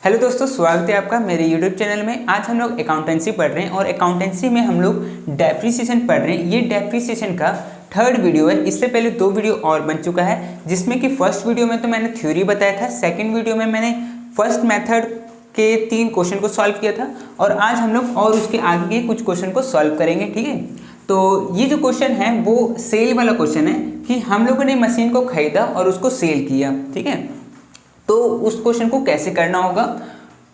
Hello दोस्तों, स्वागत है आपका मेरे यूट्यूब चैनल में। आज हम लोग अकाउंटेंसी पढ़ रहे हैं और अकाउंटेंसी में हम लोग डेप्रिसिएशन पढ़ रहे हैं। ये डेप्रिसिएशन का थर्ड वीडियो है। इससे पहले दो वीडियो और बन चुका है, जिसमें कि फर्स्ट वीडियो में तो मैंने थ्योरी बताया था, सेकंड वीडियो में मैंने फर्स्ट मेथड के 3 क्वेश्चन को सॉल्व किया था और आज हम लोग और उसके आगे के कुछ क्वेश्चन को सॉल्व करेंगे। ठीक है, तो ये जो क्वेश्चन है वो सेल वाला क्वेश्चन है कि हम लोगों ने मशीन को खरीदा और उसको सेल किया। ठीक है, तो उस क्वेश्चन को कैसे करना होगा,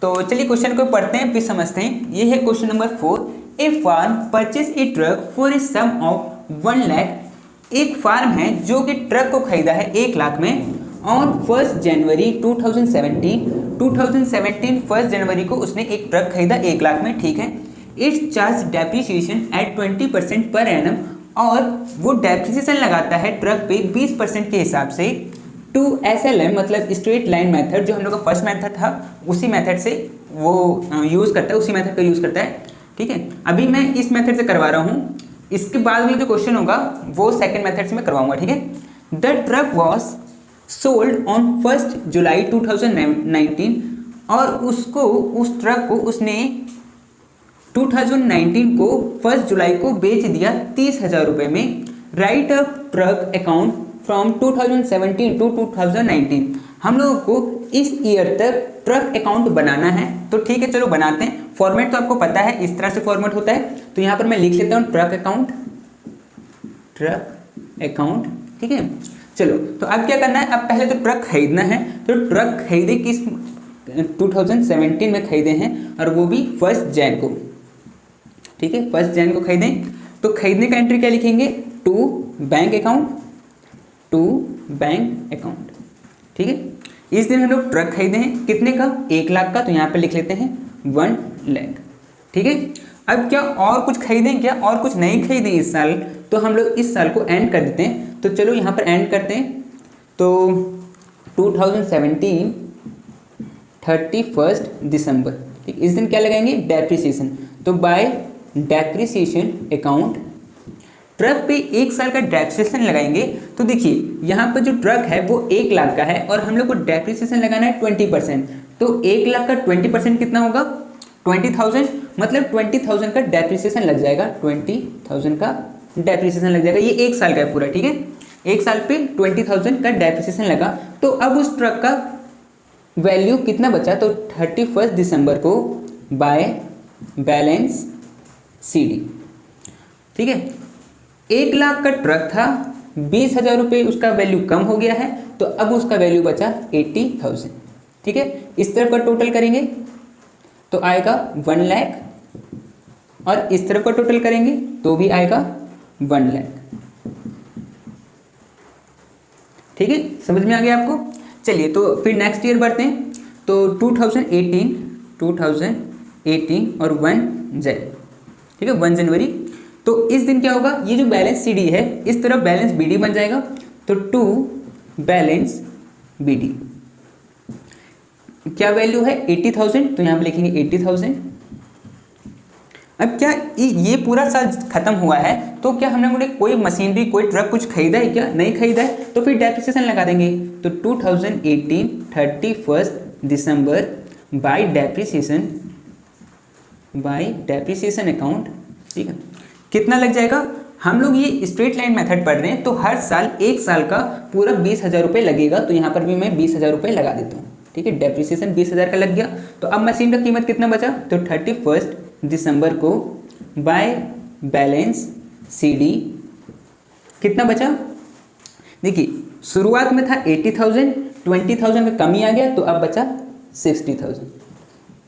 तो चलिए क्वेश्चन को पढ़ते हैं फिर समझते हैं। ये है question number 4। A firm purchase a truck for a sum of 1 lakh. एक फार्म है जो कि ट्रक को खरीदा है 1 लाख में ऑन 1 जनवरी 2017 1 जनवरी को उसने एक ट्रक खरीदा 1 लाख में। ठीक है, it's charge depreciation eight 20% per annum, और वो डेप्रिसिएशन लगाता है ट्रक पे 20% के हिसाब से टू SLM मतलब स्ट्रेट लाइन मेथड, जो हम लोग का फर्स्ट मेथड था उसी मेथड से वो यूज़ करता है, उसी मेथड का यूज़ करता है। ठीक है, अभी मैं इस मेथड से करवा रहा हूँ, इसके बाद में जो क्वेश्चन होगा वो सेकंड मेथड से मैं करवाऊंगा। ठीक है, the truck was sold on 1 जुलाई 2019, और उसको उस ट्रक को उसने 2019 को 1 जुलाई को बेच दिया 30,000 रुपये में। Write a truck account from 2017 to 2019। हम लोगों को इस ईयर तक ट्रक अकाउंट बनाना है, तो ठीक है चलो बनाते हैं। फॉर्मेट तो आपको पता है, इस तरह से फॉर्मेट होता है, तो यहाँ पर मैं लिख लेता हूँ ट्रक अकाउंट। ठीक है, चलो तो अब क्या करना है, अब पहले तो ट्रक खरीदना है। तो ट्रक खरीदे किस 2017 में खरीदे हैं, और वो भी 1 जैन को। ठीक है, 1 जैन को खरीदें, तो खरीदने का एंट्री क्या लिखेंगे, टू बैंक अकाउंट। ठीक है, इस दिन हम लोग ट्रक खरीदे हैं कितने का, 1 लाख का, तो यहाँ पे लिख लेते हैं 1 लाख। ठीक है, अब क्या और कुछ खरीदें, क्या और कुछ नहीं खरीदें इस साल, तो हम लोग इस साल को एंड कर देते हैं। तो चलो यहाँ पर एंड करते हैं, तो 2017 31 दिसंबर। ठीक, इस दिन क्या लगाएंगे, डेप्रिसिएशन। तो बाय डेप्रिसिएशन अकाउंट ट्रक पे 1 साल का डेप्रिसिएशन लगाएंगे। तो देखिए यहाँ पर जो ट्रक है वो 1 लाख का है और हम लोग को डेप्रिसिएशन लगाना है 20%। तो 1 लाख का 20% कितना होगा, 20,000, मतलब 20,000 का डेप्रिसिएशन लग जाएगा। 20,000 का डेप्रिसिएशन लग जाएगा, ये 1 साल का है पूरा। ठीक है, 1 साल पे 20,000 का डेप्रिसिएशन लगा। तो अब उस ट्रक का वैल्यू कितना बचा, तो 31 दिसंबर को बाय बैलेंस CD। ठीक है, 1 लाख का ट्रक था, 20,000 रुपये उसका वैल्यू कम हो गया है, तो अब उसका वैल्यू बचा 80,000। ठीक है, इस तरफ का टोटल करेंगे तो आएगा 1 लाख, और इस तरफ का टोटल करेंगे तो भी आएगा 1 लाख। ठीक है, समझ में आ गया आपको। चलिए तो फिर नेक्स्ट ईयर बढ़ते हैं, तो 2018 और 1 जनवरी। ठीक है, 1 जनवरी। तो इस दिन क्या होगा, ये जो बैलेंस CD है इस तरफ बैलेंस BD बन जाएगा, तो टू बैलेंस BD क्या वैल्यू है, 80,000, तो यहाँ पे लिखेंगे 80,000। अब क्या ये पूरा साल खत्म हुआ है, तो क्या हम लोगों ने कोई मशीनरी कोई ट्रक कुछ खरीदा है, क्या नहीं खरीदा है, तो फिर डेप्रिसिएशन लगा देंगे। तो 2018 31 दिसंबर बाय डेप्रिसिएशन अकाउंट। ठीक है, कितना लग जाएगा, हम लोग ये स्ट्रेट लाइन मेथड पढ़ रहे हैं, तो हर साल 1 साल का पूरा 20,000 रुपये लगेगा, तो यहाँ पर भी मैं 20,000 रुपये लगा देता हूँ। ठीक है, डेप्रिसिएशन 20,000 का लग गया। तो अब मशीन का कीमत कितना बचा, तो 31 दिसंबर को बाय बैलेंस CD कितना बचा, देखिए शुरुआत में था 80,000, 20,000 का कमी आ गया, तो अब बचा 60,000।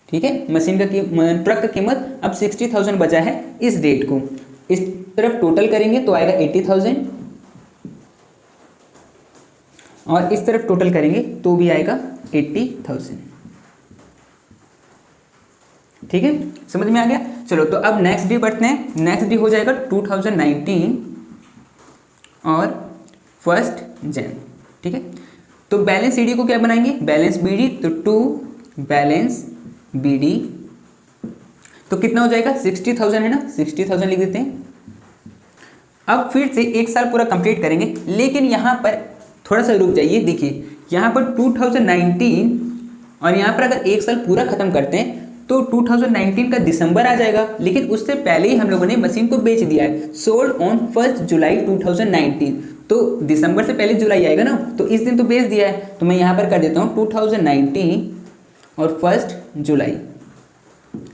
ठीक है, मशीन का ट्रक का कीमत अब 60,000 बचा है इस डेट को। इस तरफ टोटल करेंगे तो आएगा 80,000, और इस तरफ टोटल करेंगे तो भी आएगा 80,000। ठीक है, समझ में आ गया। चलो तो अब नेक्स्ट डे बढ़ते हैं। नेक्स्ट डे हो जाएगा 2019 और 1 जनवरी। ठीक है, तो बैलेंस CD को क्या बनाएंगे, बैलेंस BD, तो टू बैलेंस BD, तो कितना हो जाएगा, 60,000 है ना, 60,000 लिख देते हैं। अब फिर से 1 साल पूरा कंप्लीट करेंगे, लेकिन यहाँ पर थोड़ा सा रुक जाइए। देखिए यहाँ पर 2019 और यहाँ पर अगर एक साल पूरा खत्म करते हैं तो 2019 का दिसंबर आ जाएगा, लेकिन उससे पहले ही हम लोगों ने मशीन को बेच दिया है, सोल्ड ऑन 1 जुलाई 2019। तो दिसंबर से पहले जुलाई आएगा ना, तो इस दिन तो बेच दिया है, तो मैं यहाँ पर कर देता हूँ 2019 और 1 जुलाई,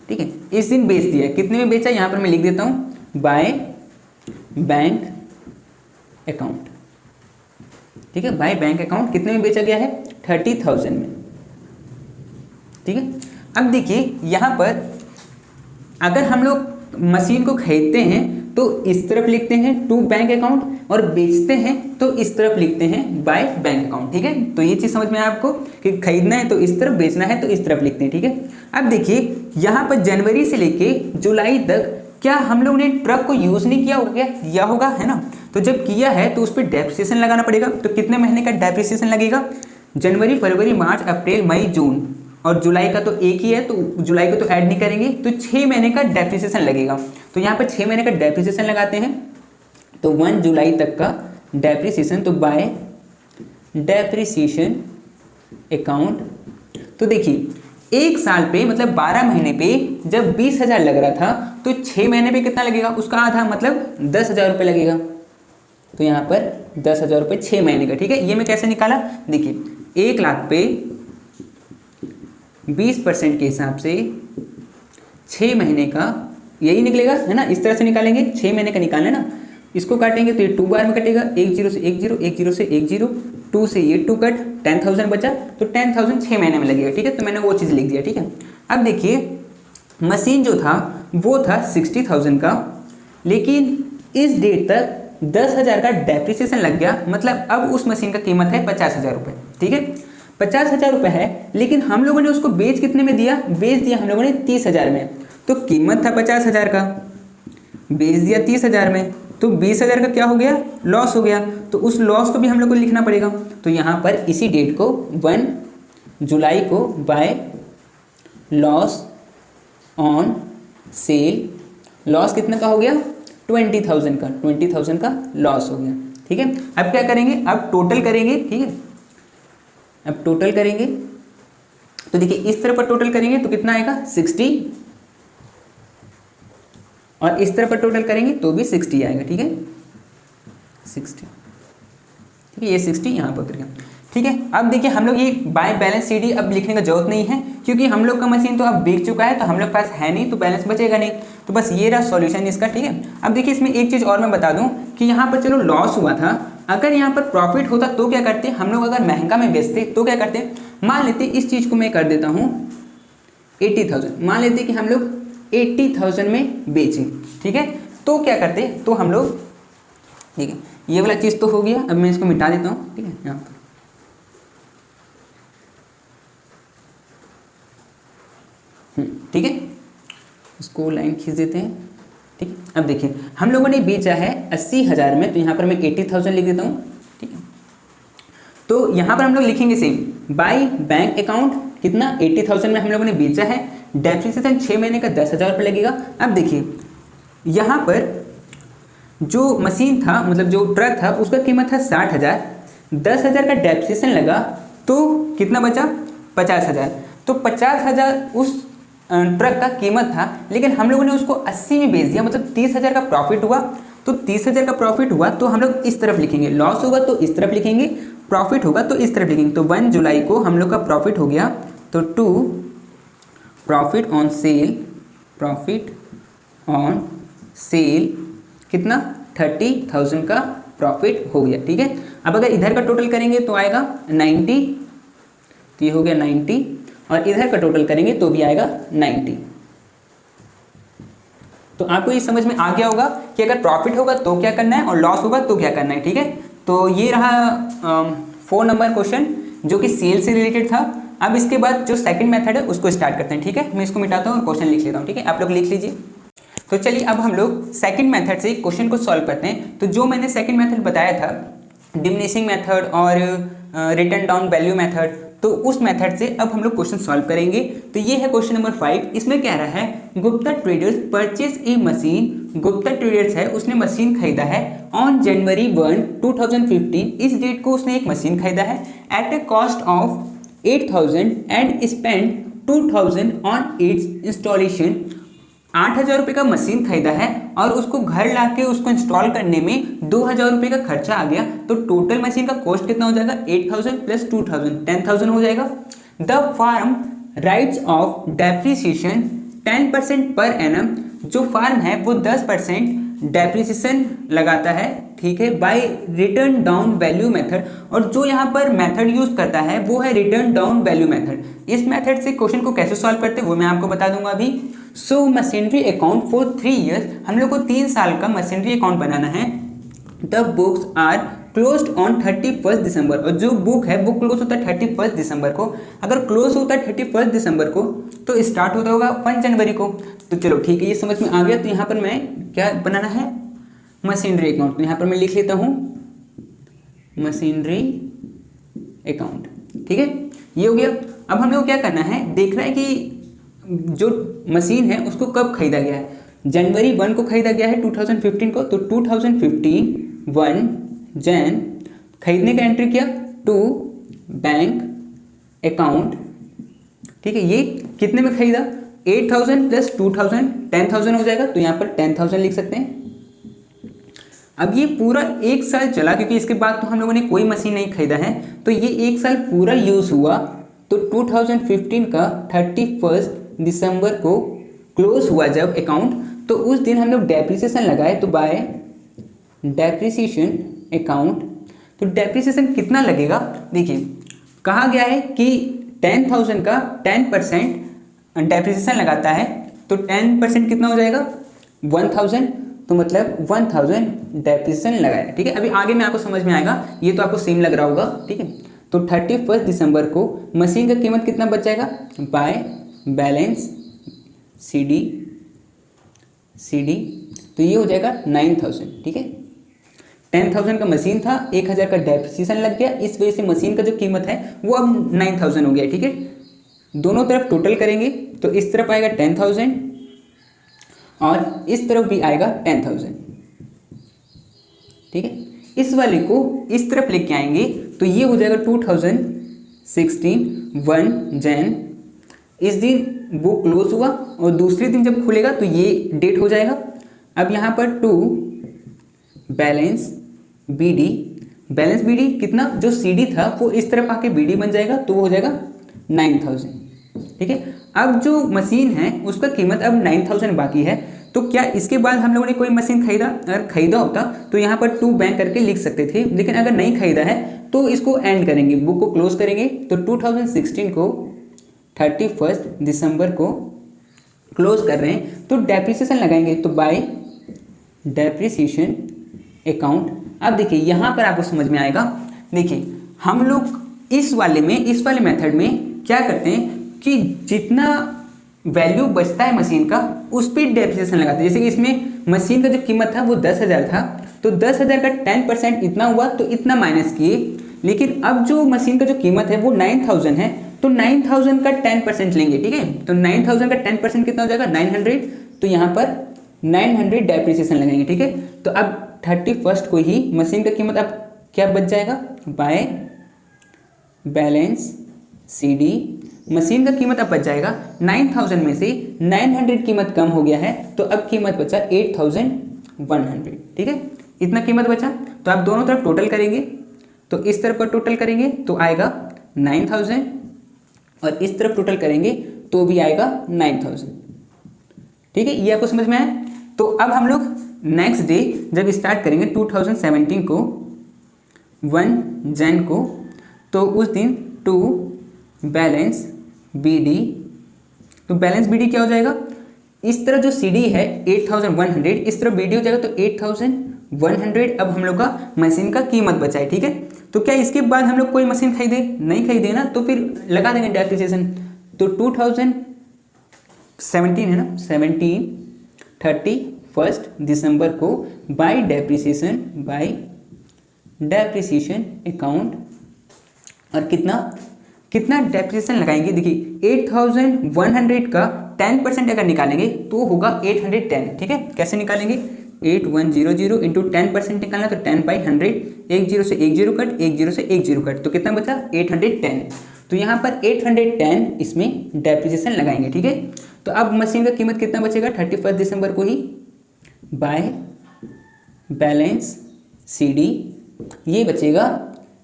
ठीक है, इस दिन बेच दिया है। कितने में बेचा यहाँ पर मैं लिख देता हूँ बाय बैंक अकाउंट, ठीक है, बाय बैंक अकाउंट कितने में बेचा गया है 30,000 में, ठीक है। अब देखिए यहाँ पर अगर हम लोग मशीन को खरीदते हैं तो इस तरफ लिखते हैं टू बैंक अकाउंट, और बेचते हैं तो इस तरफ लिखते हैं बाय बैंक अकाउंट, ठीक है। तो ये चीज़ समझ में आया आपको कि खरीदना है तो इस तरफ, बेचना है तो इस तरफ लिखते हैं, ठीक है। अब देखिए यहाँ पर जनवरी से लेके जुलाई तक क्या हम लोग ने ट्रक को यूज़ नहीं किया होगा, है ना। तो जब किया है तो उस पर डेप्रिसिएशन लगाना पड़ेगा। तो कितने महीने का डेप्रिसिएशन लगेगा, जनवरी, फरवरी, मार्च, अप्रैल, मई, जून, और जुलाई का तो एक ही है तो जुलाई को तो ऐड नहीं करेंगे, तो 6 महीने का डेप्रिसिएशन लगेगा। तो यहाँ पर 6 महीने का डेप्रिसिएशन लगाते हैं, तो 1 जुलाई तक का डेप्रिसिएशन, तो बाय डेप्रिसिएशन अकाउंट। तो देखिए एक साल पे मतलब 12 महीने पे जब 20,000 लग रहा था, तो 6 महीने पे कितना लगेगा, उसका आधा मतलब 10,000 रुपये लगेगा। तो यहाँ पर 10,000 रुपये 6 महीने का, ठीक है। ये मैं कैसे निकाला, देखिए 1 लाख पे 20% के हिसाब से 6 महीने का यही निकलेगा, है ना। इस तरह से निकालेंगे, 6 महीने का निकालना है ना, इसको काटेंगे तो ये 2 बार में कटेगा, 1 0 से 1 0, 1 0 से 1 0, 2 से ये 2 कट, 10,000 बचा, तो 10,000 6 महीने में लगेगा, ठीक है। तो मैंने वो चीज़ लिख दिया, ठीक है। अब देखिए मशीन जो था वो था 60,000 का, लेकिन इस डेट तक 10,000 का डेप्रिसिएशन लग गया, मतलब अब उस मशीन का कीमत है 50,000 रुपये, ठीक है। 50,000 रुपये है, लेकिन हम लोगों ने उसको बेच कितने में दिया, बेच दिया हम लोगों ने 30,000 में। तो कीमत था 50,000 का, बेच दिया 30,000 में, तो 20,000 का क्या हो गया, लॉस हो गया। तो उस लॉस को भी हम लोग को लिखना पड़ेगा। तो यहाँ पर इसी डेट को 1 जुलाई को by loss on sale, loss कितने का हो गया 20,000 का, 20,000 का लॉस हो गया, ठीक है। अब क्या करेंगे, अब टोटल करेंगे, ठीक है। अब टोटल करेंगे तो देखिए इस तरह पर टोटल करेंगे तो कितना आएगा 60, और इस तरह पर टोटल करेंगे तो भी 60 आएगा, ठीक है, 60, ठीक है। ये 60 यहाँ पर उतर गया, ठीक है। अब देखिए हम लोग ये बाय बैलेंस सीडी अब लिखने का जरूरत नहीं है, क्योंकि हम लोग का मशीन तो अब बिक चुका है, तो हम लोग के पास है नहीं, तो बैलेंस बचेगा नहीं। तो बस ये रहा सॉल्यूशन इसका, ठीक है। अब देखिए इसमें एक चीज़ और मैं बता दूं कि यहाँ पर चलो लॉस हुआ था, अगर यहाँ पर प्रॉफिट होता तो क्या करते हम लोग, अगर महंगा में बेचते तो क्या करते, मान लेते इस चीज़ को मैं कर देता हूँ 80,000, मान लेते कि हम लोग 80,000 में बेचें, ठीक है। तो क्या करते, तो हम लोग, ठीक है, ये वाला चीज़ तो हो गया। अब मैं इसको मिटा देता हूँ, ठीक है, यहाँ पर ठीक है, इसको लाइन खींच देते हैं, ठीक है। अब देखिए हम लोगों ने बेचा है 80,000 में, तो यहाँ पर मैं 80,000 लिख देता हूँ, ठीक है। तो यहाँ पर हम लोग लिखेंगे सेम बाय बैंक अकाउंट, कितना 80,000 में हम लोगों ने बेचा है, डेप्रिसिएशन 6 महीने का 10,000 रुपये लगेगा। अब देखिए यहाँ पर जो मशीन था, मतलब जो ट्रक था, उसका कीमत था 60,000, 10,000 का डेप्रिसिएशन लगा तो कितना बचा 50,000। तो 50,000 उस ट्रक का कीमत था, लेकिन हम लोगों ने उसको 80 में बेच दिया, मतलब 30,000 का प्रॉफिट हुआ। तो 30,000 का प्रॉफिट हुआ तो हम लोग इस तरफ लिखेंगे, लॉस होगा तो इस तरफ लिखेंगे, प्रॉफिट होगा तो इस तरफ लिखेंगे। तो 1 जुलाई को हम लोग का प्रॉफिट हो गया, तो 2 profit on sale, profit on sale कितना 30,000 का प्रॉफिट हो गया, ठीक है। अब अगर इधर का टोटल करेंगे तो आएगा 90, तो ये हो गया 90, और इधर का टोटल करेंगे तो भी आएगा 90। तो आपको ये समझ में आ गया होगा कि अगर प्रॉफिट होगा तो क्या करना है और लॉस होगा तो क्या करना है, ठीक है। तो ये रहा 4 नंबर क्वेश्चन जो कि सेल से रिलेटेड था। अब इसके बाद जो सेकंड मेथड है उसको स्टार्ट करते हैं, ठीक है। मैं इसको मिटाता हूँ और क्वेश्चन लिख लेता हूँ, ठीक है, आप लोग लिख लीजिए। तो चलिए अब हम लोग सेकंड मेथड से क्वेश्चन को सॉल्व करते हैं। तो जो मैंने सेकंड मेथड बताया था, डिमिनिशिंग मेथड और रिटर्न डाउन वैल्यू मेथड, तो उस मेथड से अब हम लोग क्वेश्चन सॉल्व करेंगे। तो ये है क्वेश्चन नंबर 5। इसमें कह रहा है Gupta traders purchase a machine, Gupta traders है उसने मशीन खरीदा है ऑन जनवरी 1, 2015, इस डेट को उसने एक मशीन खरीदा है at a cost of 8,000 and spend 2,000 on its installation. 8,000 रुपये का मशीन खरीदा है और उसको घर लाके उसको इंस्टॉल करने में 2,000 रुपये का खर्चा आ गया, तो टोटल मशीन का कॉस्ट कितना हो जाएगा? 8,000 प्लस 2,000 10,000 हो जाएगा। The firm writes off depreciation 10% per annum. जो फार्म है वो 10% डेप्रिसिएशन लगाता है, ठीक है, by written down value method. और जो यहाँ पर मेथड यूज करता है वो है रिटर्न डाउन वैल्यू मेथड। इस मेथड से क्वेश्चन को कैसे सॉल्व करते हैं वो मैं आपको बता दूंगा अभी। सो मशीनरी अकाउंट फॉर 3 ईयर्स, हम लोग को 3 साल का मशीनरी अकाउंट बनाना है। The books are closed on 31 December, और जो बुक है वो क्लोज होता है 31 दिसंबर को। अगर क्लोज होता है 31 दिसंबर को तो स्टार्ट होता होगा 1 जनवरी को। तो चलो ठीक है, ये समझ में आ गया। तो यहाँ पर मैं क्या बनाना है? Machinery account. तो यहाँ पर मैं लिख लेता हूँ मशीनरी अकाउंट, ठीक है, ये हो गया। अब हम लोग क्या करना है, देखना है कि जो मशीन है उसको कब खरीदा गया है। जनवरी 1 को खरीदा गया है 2015 को, तो 2015 1 जैन खरीदने का एंट्री किया टू बैंक अकाउंट, ठीक है। ये कितने में खरीदा? 8,000 प्लस 2,000 10,000 हो जाएगा, तो यहाँ पर 10,000 लिख सकते हैं। अब ये पूरा 1 साल चला, क्योंकि इसके बाद तो हम लोगों ने कोई मशीन नहीं खरीदा है, तो ये 1 साल पूरा यूज हुआ। तो 2015 का 31 दिसंबर को क्लोज हुआ जब अकाउंट, तो उस दिन हम लोग डेप्रिसिएशन लगाए, तो बाय डेप्रिसिएशन अकाउंट। तो डेप्रिसिएशन कितना लगेगा? देखिए कहा गया है कि 10,000 का 10% डेप्रिसिएशन लगाता है, तो 10% कितना हो जाएगा? 1,000। तो मतलब 1,000 डेप्रिसिएशन लगाया, ठीक है। अभी आगे में आपको समझ में आएगा, ये तो आपको सेम लग रहा होगा, ठीक है। तो 31 दिसंबर को मशीन का कीमत कितना बच जाएगा? बाय बैलेंस CD, तो ये हो जाएगा 9,000, ठीक है। 10,000 का मशीन था, 1,000 का डेप्रिसिएशन लग गया, इस वजह से मशीन का जो कीमत है वो अब 9,000 हो गया, ठीक है। दोनों तरफ टोटल करेंगे तो इस तरफ आएगा 10,000 और इस तरफ भी आएगा 10,000, ठीक है। इस वाले को इस तरफ लेके आएंगे तो ये हो जाएगा 2016 1 जैन। इस दिन वो क्लोज हुआ और दूसरे दिन जब खुलेगा तो ये डेट हो जाएगा। अब यहाँ पर टू बैलेंस BD कितना? जो CD था वो इस तरफ आके BD बन जाएगा, तो वो हो जाएगा 9,000, ठीक है। अब जो मशीन है उसका कीमत अब 9,000 बाकी है, तो क्या इसके बाद हम लोगों ने कोई मशीन खरीदा? अगर खरीदा होता तो यहाँ पर टू बैंक करके लिख सकते थे, लेकिन अगर नहीं खरीदा है तो इसको एंड करेंगे, बुक को क्लोज करेंगे। तो 2016 को 31 दिसंबर को क्लोज कर रहे हैं, तो डेप्रिसिएशन लगाएंगे, तो बाय डेप्रिसिएशन अकाउंट। अब देखिए यहाँ पर आपको समझ में आएगा। देखिए हम लोग इस वाले मेथड में क्या करते हैं कि जितना वैल्यू बचता है मशीन का उस पर डेप्रिसिएशन लगाते हैं। जैसे कि इसमें मशीन का जो कीमत था वो 10,000 था, तो 10,000 का 10% इतना हुआ, तो इतना माइनस किए। लेकिन अब जो मशीन का जो कीमत है वो 9,000 है, तो 9,000 का 10% लेंगे, ठीक है। तो 9,000 का 10% कितना हो जाएगा? 900। तो यहाँ पर 900 डेप्रिसिएशन लगाएंगे, ठीक है। तो अब 31 को ही मशीन का कीमत अब क्या बच जाएगा? बाय बैलेंस CD मशीन का कीमत अब बच जाएगा 9,000 में से 900 कीमत कम हो गया है, तो अब कीमत बचा 8,100, ठीक है। इतना कीमत बचा, तो आप दोनों तरफ टोटल करेंगे, तो इस तरफ पर टोटल करेंगे तो आएगा 9,000 और इस तरफ टोटल करेंगे तो भी आएगा 9,000, ठीक है। ये आपको समझ में आया। तो अब हम लोग नेक्स्ट डे जब स्टार्ट करेंगे 2017 को 1 जैन को, तो उस दिन टू बैलेंस BD, तो बैलेंस BD क्या हो जाएगा? इस तरह जो CD है 8,100, इस तरह BD हो जाएगा, तो 8,100 अब हम लोग का मशीन का कीमत बचा है, ठीक है। तो क्या इसके बाद हम लोग कोई मशीन खरीदे? नहीं खरीदे ना, तो फिर लगा देंगे डेप्रिसिएशन। तो 2017 है ना, 31 दिसंबर को बाय डेप्रिसिएशन अकाउंट। और कितना डेप्रिसिएशन लगाएंगे? देखिए 8,100 का 10% अगर निकालेंगे तो होगा 810, ठीक है। कैसे निकालेंगे? 8100 इंटू 10% निकालना, तो 10/100, 1 0 से 1 0 कट, 1 0 से 1 0 कट, तो कितना बचा? 810। तो तो यहाँ पर 810 इसमें डेप्रिसिएशन लगाएंगे, ठीक है। तो अब मशीन का कीमत कितना बचेगा 31 दिसंबर को ही बाय बैलेंस CD, ये बचेगा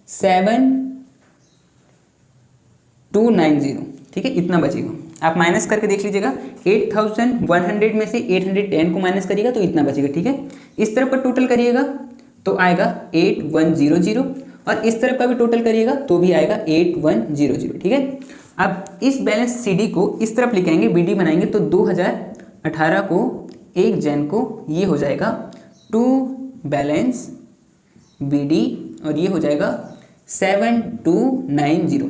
7290, ठीक है, इतना बचेगा। आप माइनस करके देख लीजिएगा, 8100 में से 810 को माइनस करिएगा तो इतना बचेगा, ठीक है। इस तरफ का टोटल करिएगा तो आएगा 8100 और इस तरफ का भी टोटल करिएगा तो भी आएगा 8100, ठीक है। अब इस बैलेंस CD को इस तरफ लिखेंगे, BD बनाएंगे तो 2018 को 1 जन को ये हो जाएगा 2 बैलेंस BD और ये हो जाएगा 7290।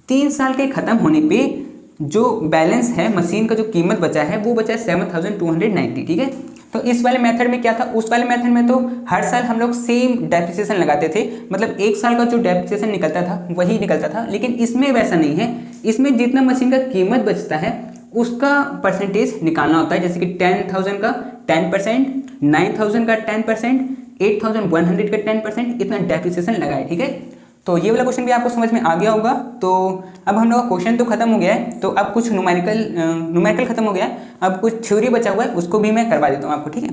3 साल के ख़त्म होने पे जो बैलेंस है मशीन का जो कीमत बचा है वो बचा है 7290, ठीक है। तो इस वाले मेथड में क्या था, उस वाले मेथड में तो हर साल हम लोग सेम डेप्रिसिएशन लगाते थे, मतलब 1 साल का जो डेप्रिसिएशन निकलता था वही निकलता था। लेकिन इसमें वैसा नहीं है, इसमें जितना मशीन का कीमत बचता है उसका परसेंटेज निकालना होता है। जैसे कि 10,000 का 10%, 9,000 का 10%, 8,100 का 10%, इतना डेप्रिसिएशन लगाए, ठीक है। तो ये वाला क्वेश्चन भी आपको समझ में आ गया होगा। तो अब हम लोग का क्वेश्चन तो खत्म हो गया है, तो अब कुछ न्यूमेरिकल खत्म हो गया है, अब कुछ थ्योरी बचा हुआ है, उसको भी मैं करवा देता हूँ आपको, ठीक है।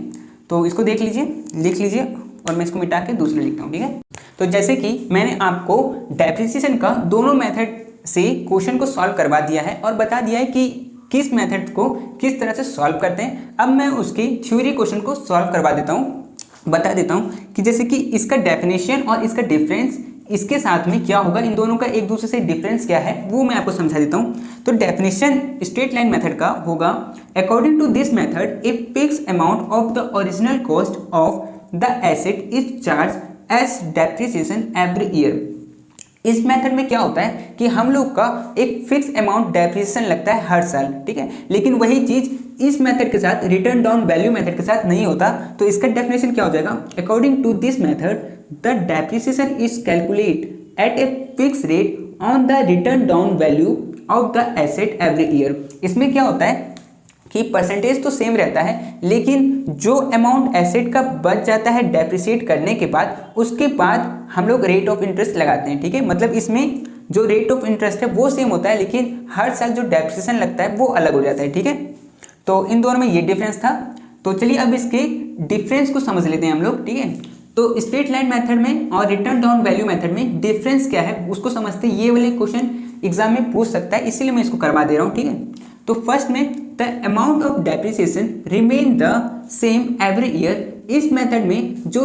तो इसको देख लीजिए, लिख लीजिए और मैं इसको मिटा के दूसरा लिखता हूँ, ठीक है। तो जैसे कि मैंने आपको डेप्रिसिएशन का दोनों मेथड से क्वेश्चन को सॉल्व करवा दिया है और बता दिया है कि किस मेथड को किस तरह से सॉल्व करते हैं। अब मैं उसकी थ्योरी क्वेश्चन को सॉल्व करवा देता हूँ, बता देता हूँ कि जैसे कि इसका डेफिनेशन और इसका डिफरेंस, इसके साथ में क्या होगा, इन दोनों का एक दूसरे से डिफरेंस क्या है वो मैं आपको समझा देता हूँ। तो डेफिनेशन स्ट्रेट लाइन मेथड का होगा, according to this method a fix amount of the original cost of the asset is charge as depreciation every year. इस मेथड में क्या होता है कि हम लोग का एक फिक्स अमाउंट डेप्रिसिएशन लगता है हर साल, ठीक है। लेकिन वही चीज़ इस मेथड के साथ, रिटर्न डाउन वैल्यू मेथड के साथ नहीं होता। तो इसका डेफिनेशन क्या हो जाएगा, according to this method the depreciation is calculate at a fix rate on the written down value of the asset every year. इसमें क्या होता है कि परसेंटेज तो सेम रहता है, लेकिन जो अमाउंट एसेट का बच जाता है डेप्रिसिएट करने के बाद, उसके बाद हम लोग रेट ऑफ इंटरेस्ट लगाते हैं, ठीक है। मतलब इसमें जो रेट ऑफ इंटरेस्ट है वो सेम होता है, लेकिन हर साल जो डेप्रिसिएशन लगता है वो अलग हो जाता है, ठीक है। तो इन दोनों में ये डिफरेंस था। तो चलिए अब इसके डिफरेंस को समझ लेते हैं हम लोग, ठीक है। तो स्ट्रेट लाइन मेथड में और रिटर्न डाउन वैल्यू मेथड में डिफरेंस क्या है उसको समझते हैं। ये वाले क्वेश्चन एग्जाम में पूछ सकता है, इसीलिए मैं इसको करवा दे रहा हूँ, ठीक है। तो फर्स्ट में the amount of depreciation remain the same every year. इस मेथड में जो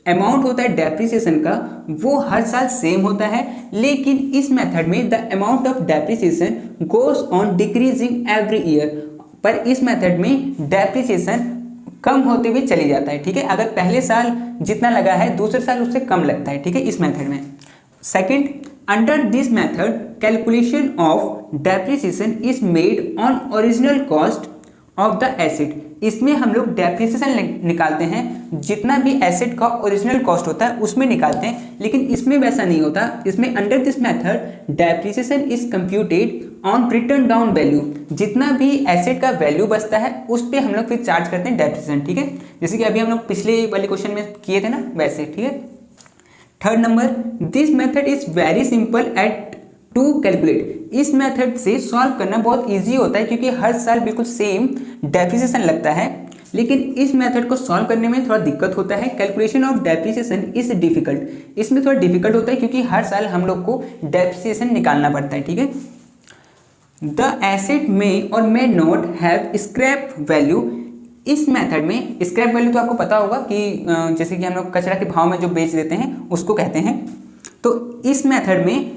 अमाउंट होता है डेप्रिसिएशन का वो हर साल सेम होता है, लेकिन इस मेथड में the amount of depreciation goes on decreasing every year. पर इस मेथड में डेप्रिसिएशन कम होते हुए चली जाता है, ठीक है। अगर पहले साल जितना लगा है दूसरे साल उससे कम लगता है, ठीक है, इस मेथड में। Second, under this method calculation of depreciation is made on original cost of the asset. इसमें हम लोग डेप्रिसिएशन निकालते हैं, जितना भी एसेट का ओरिजिनल कॉस्ट होता है उसमें निकालते हैं, लेकिन इसमें वैसा नहीं होता। इसमें under this method depreciation is computed on return down value. जितना भी एसेट का वैल्यू बचता है उस पर हम लोग फिर चार्ज करते हैं डेप्रिसिएशन, ठीक है। जैसे कि अभी हम लोग पिछले वाले क्वेश्चन में किए थे ना, वैसे, ठीक है। Third number, this method is very simple at to calculate. इस मेथड से सॉल्व करना बहुत इजी होता है क्योंकि हर साल बिल्कुल सेम डेप्रिसिएशन लगता है, लेकिन इस मेथड को सॉल्व करने में थोड़ा दिक्कत होता है। Calculation of depreciation is difficult. इसमें थोड़ा डिफिकल्ट होता है क्योंकि हर साल हम लोग को डेप्रिसिएशन निकालना पड़ता है, ठीक है। द एसेट में और may not have scrap value. इस मेथड में स्क्रैप वैल्यू तो आपको पता होगा कि जैसे कि हम लोग कचरा के भाव में जो बेच देते हैं उसको कहते हैं। तो इस मेथड में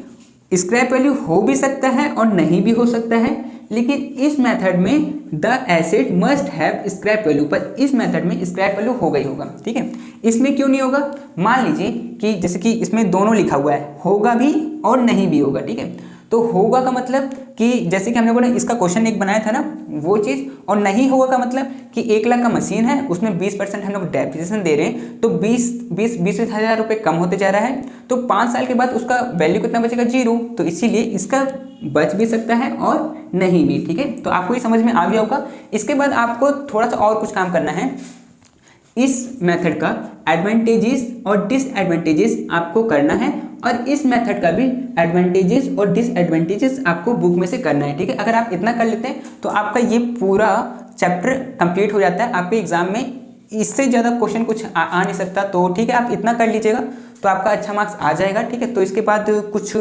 स्क्रैप वैल्यू हो भी सकता है और नहीं भी हो सकता है, लेकिन इस मेथड में the asset must have scrap value. पर इस मेथड में स्क्रैप वैल्यू होगा ही होगा, ठीक है। इसमें क्यों नहीं होगा, मान लीजिए कि जैसे कि इसमें दोनों लिखा हुआ है, होगा भी और नहीं भी होगा, ठीक है। तो होगा का मतलब कि जैसे कि हम लोगों ने इसका क्वेश्चन एक बनाया था ना वो चीज़, और नहीं होगा का मतलब कि 1 लाख का मशीन है उसमें 20% हम लोग डेप्रिसिएशन दे रहे हैं, तो 20 हज़ार रुपये कम होते जा रहा है, तो 5 साल के बाद उसका वैल्यू कितना बचेगा, 0। तो इसीलिए इसका बच भी सकता है और नहीं भी, ठीक है। तो आपको ये समझ में आ गया होगा। इसके बाद आपको थोड़ा सा और कुछ काम करना है। इस मेथड का एडवांटेजेस और डिसएडवांटेजेस आपको करना है और इस मेथड का भी एडवांटेजेस और डिसएडवांटेजेस आपको बुक में से करना है, ठीक है। अगर आप इतना कर लेते हैं तो आपका ये पूरा चैप्टर कंप्लीट हो जाता है, आपके एग्जाम में इससे ज़्यादा क्वेश्चन कुछ आ नहीं सकता। तो ठीक है, आप इतना कर लीजिएगा तो आपका अच्छा मार्क्स आ जाएगा, ठीक है। तो इसके बाद कुछ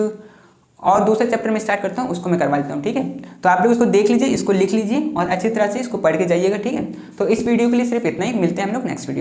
और दूसरे चैप्टर में स्टार्ट करता हूँ, उसको मैं करवा देता हूँ, ठीक है। तो आप लोग इसको देख लीजिए, इसको लिख लीजिए और अच्छी तरह से इसको पढ़ के जाइएगा, ठीक है। तो इस वीडियो के लिए सिर्फ इतना ही, मिलते हैं हम लोग नेक्स्ट वीडियो।